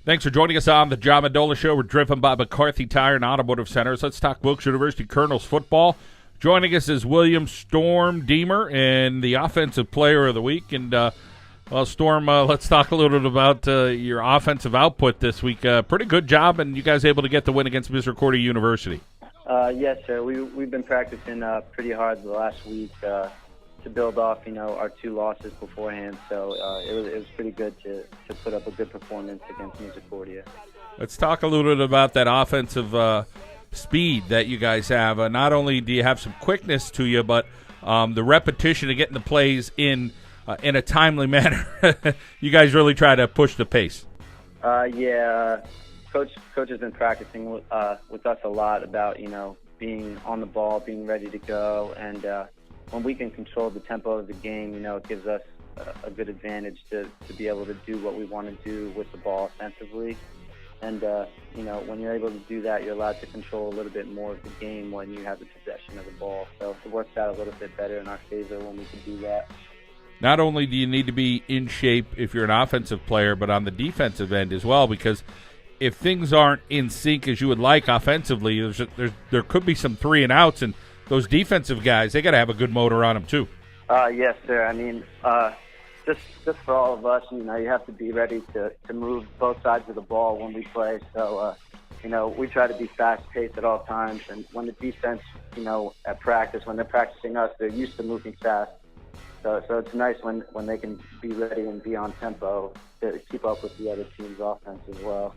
Thanks for joining us on the John Mendola Show. We're driven by McCarthy Tire and Automotive Centers. Let's talk Wilkes University Colonels football. Joining us is William Storm Deemer, and the Offensive Player of the Week. And, Storm, let's talk a little bit about your offensive output this week. Pretty good job, and you guys able to get the win against Misericordia University. Yes, sir. We've been practicing pretty hard the last week to build off, our two losses beforehand. So it was pretty good to put up a good performance against Misericordia. Let's talk a little bit about that offensive speed that you guys have. Not only do you have some quickness to you, but the repetition of getting the plays in a timely manner. You guys really try to push the pace. Coach has been practicing with us a lot about, being on the ball, being ready to go, and when we can control the tempo of the game, it gives us a good advantage to be able to do what we want to do with the ball offensively. And, when you're able to do that, you're allowed to control a little bit more of the game when you have the possession of the ball. So it works out a little bit better in our favor when we can do that. Not only do you need to be in shape if you're an offensive player, but on the defensive end as well, because if things aren't in sync as you would like offensively, there could be some 3 and outs, and those defensive guys, they got to have a good motor on them too. Yes, sir. I mean, just for all of us, you have to be ready to move both sides of the ball when we play. So, we try to be fast-paced at all times. And when the defense, at practice, when they're practicing us, they're used to moving fast. So it's nice when they can be ready and be on tempo to keep up with the other team's offense as well.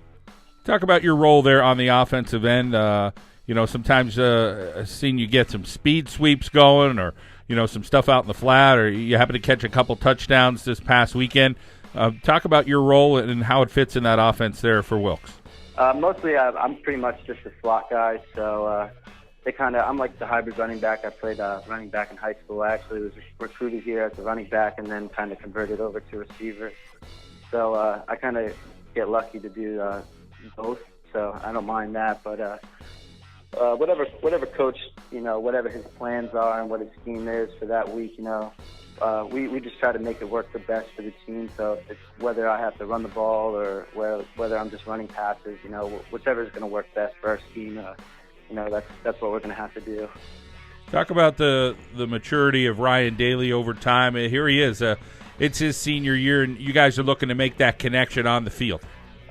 Talk about your role there on the offensive end. Sometimes I've seen you get some speed sweeps going or, some stuff out in the flat, or you happen to catch a couple touchdowns this past weekend. Talk about your role and how it fits in that offense there for Wilkes. Mostly I'm pretty much just a slot guy, so I'm like the hybrid running back. I played running back in high school. I actually was recruited here as a running back and then kind of converted over to receiver. So I kind of get lucky to do both, so I don't mind that. But whatever coach, whatever his plans are and what his scheme is for that week, we just try to make it work the best for the team. So if it's whether I have to run the ball or whether I'm just running passes, whichever is going to work best for our scheme, that's what we're going to have to do. Talk about the maturity of Ryan Daly over time. Here he is. It's his senior year, and you guys are looking to make that connection on the field.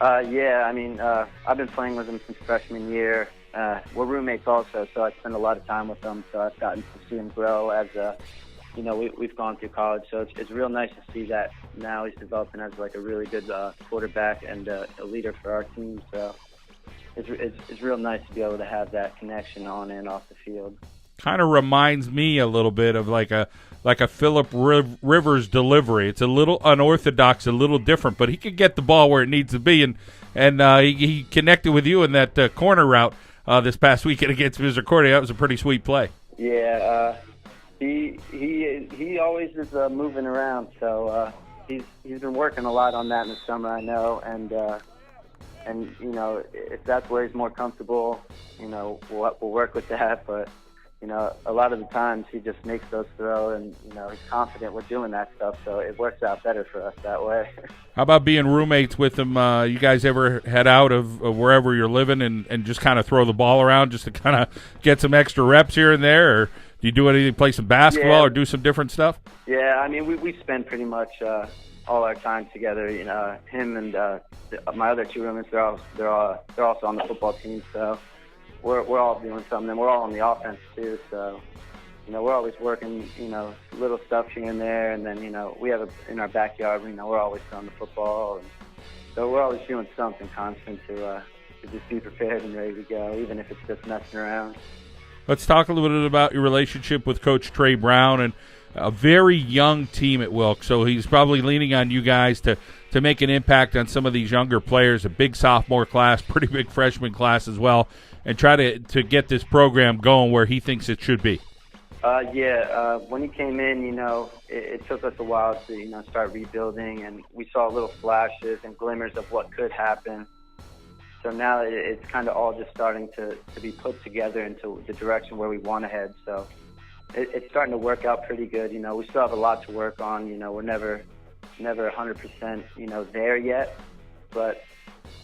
I've been playing with him since freshman year. We're roommates also, so I spend a lot of time with him. So I've gotten to see him grow as we've gone through college. So it's real nice to see that now he's developing as like a really good quarterback and a leader for our team. So it's real nice to be able to have that connection on and off the field. Kind of reminds me a little bit of like a Phillip Rivers delivery. It's a little unorthodox, a little different, but he can get the ball where it needs to be, and he connected with you in that corner route this past weekend against Misericordia. That was a pretty sweet play. Yeah, he always is moving around, so he's been working a lot on that in the summer, I know, and if that's where he's more comfortable, we'll work with that, but. A lot of the times he just makes those throws and, he's confident we're doing that stuff, so it works out better for us that way. How about being roommates with him? You guys ever head out of wherever you're living and just kind of throw the ball around just to kind of get some extra reps here and there? Or do you do anything, play some basketball or do some different stuff? Yeah, I mean, we spend pretty much all our time together. Him and my other two roommates, they're also on the football team, so we're all doing something, and we're all on the offense too. So, we're always working, little stuff here and there, and then, we have in our backyard, we're always throwing the football, and so we're always doing something constant to just be prepared and ready to go, even if it's just messing around. Let's talk a little bit about your relationship with Coach Trey Brown and a very young team at Wilkes, so he's probably leaning on you guys to make an impact on some of these younger players, a big sophomore class, pretty big freshman class as well, and try to get this program going where he thinks it should be. When he came in, it took us a while to, start rebuilding, and we saw little flashes and glimmers of what could happen. So now it's kind of all just starting to be put together into the direction where we want to head. So it's starting to work out pretty good. We still have a lot to work on. We're never 100%, there yet. But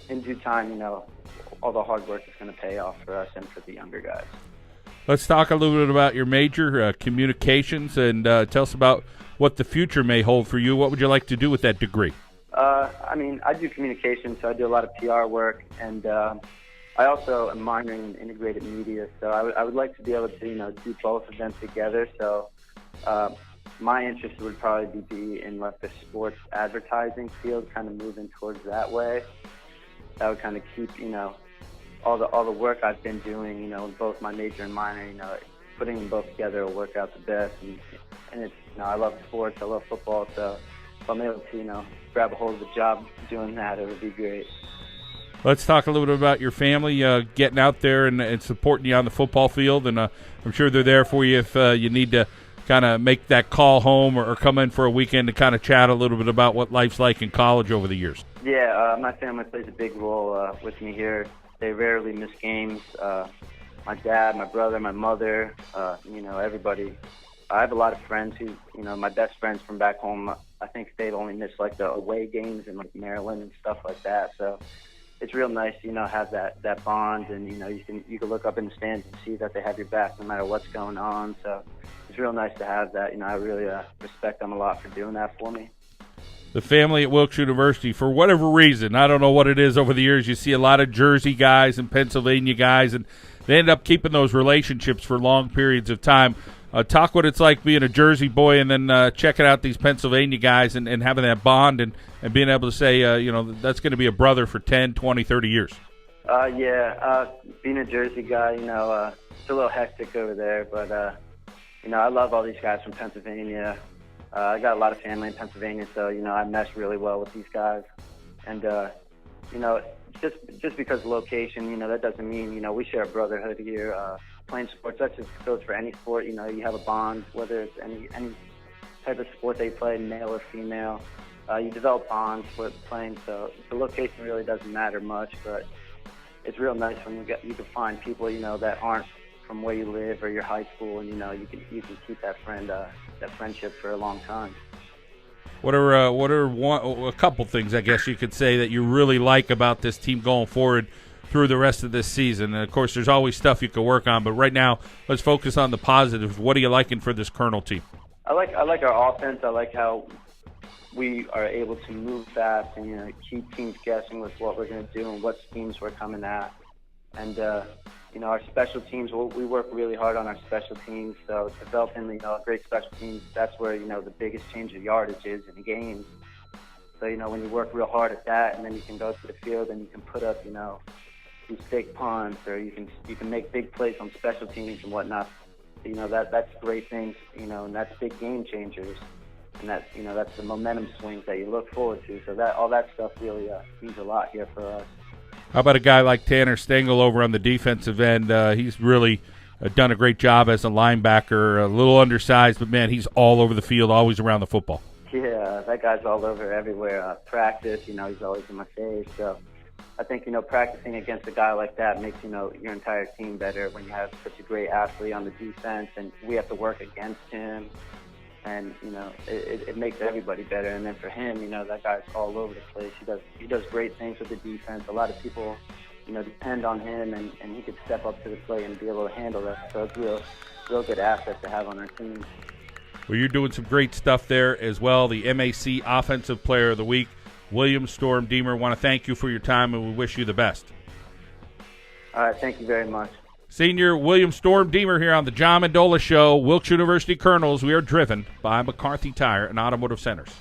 in due time, all the hard work is going to pay off for us and for the younger guys. Let's talk a little bit about your major, communications, and tell us about what the future may hold for you. What would you like to do with that degree? I do communications, so I do a lot of PR work, and I also am minoring in integrated media, so I would like to be able to, do both of them together. So my interest would probably be in like the sports advertising field, kind of moving towards that way. That would kind of keep, all the work I've been doing, both my major and minor, putting them both together will work out the best. And it's, I love sports, I love football, so if I'm able to, grab a hold of the job doing that, it would be great. Let's talk a little bit about your family getting out there and supporting you on the football field. And I'm sure they're there for you if you need to kind of make that call home or come in for a weekend to kind of chat a little bit about what life's like in college over the years. Yeah, my family plays a big role with me here. They rarely miss games. My dad, my brother, my mother, everybody. I have a lot of friends who, my best friends from back home, I think they've only missed like the away games in like Maryland and stuff like that. So it's real nice, have that bond, and you can look up in the stands and see that they have your back no matter what's going on. So it's real nice to have that. I really respect them a lot for doing that for me. The family at Wilkes University, for whatever reason, I don't know what it is over the years, you see a lot of Jersey guys and Pennsylvania guys, and they end up keeping those relationships for long periods of time. Talk what it's like being a Jersey boy and then checking out these Pennsylvania guys and having that bond and being able to say, that's going to be a brother for 10, 20, 30 years. Being a Jersey guy, it's a little hectic over there, but, I love all these guys from Pennsylvania. I got a lot of family in Pennsylvania, so, I mesh really well with these guys. And, just because of location, that doesn't mean, we share a brotherhood here. Playing sports, that just goes for any sport. You have a bond, whether it's any type of sport they play, male or female. You develop bonds with playing, so the location really doesn't matter much, but it's real nice when you can find people, that aren't from where you live or your high school, and, you can keep that friendship for a long time. What are a couple things, I guess you could say, that you really like about this team going forward through the rest of this season? And, of course, there's always stuff you can work on, but right now let's focus on the positives. What are you liking for this Colonel team? I like our offense. I like how we are able to move fast and, keep teams guessing with what we're going to do and what schemes we're coming at. And, our special teams, we work really hard on our special teams. So developing, great special teams, that's where, the biggest change of yardage is in games. So, when you work real hard at that, and then you can go to the field and you can put up, these big punts, or you can make big plays on special teams and whatnot. That's great things, and that's big game changers. And that's the momentum swings that you look forward to. So all that stuff really means a lot here for us. How about a guy like Tanner Stengel over on the defensive end? He's really done a great job as a linebacker, a little undersized, but, man, he's all over the field, always around the football. Yeah, that guy's all over everywhere. Practice, he's always in my face. So I think, practicing against a guy like that makes, your entire team better when you have such a great athlete on the defense, and we have to work against him. And, it makes everybody better. And then for him, that guy's all over the place. He does great things with the defense. A lot of people, depend on him, and he could step up to the plate and be able to handle that. So it's a real good asset to have on our team. Well, you're doing some great stuff there as well. The MAC Offensive Player of the Week, William Storm Deemer. Want to thank you for your time, and we wish you the best. All right, thank you very much. Senior William Storm Deemer here on the John Mendola Show. Wilkes University Colonels, we are driven by McCarthy Tire and Automotive Centers.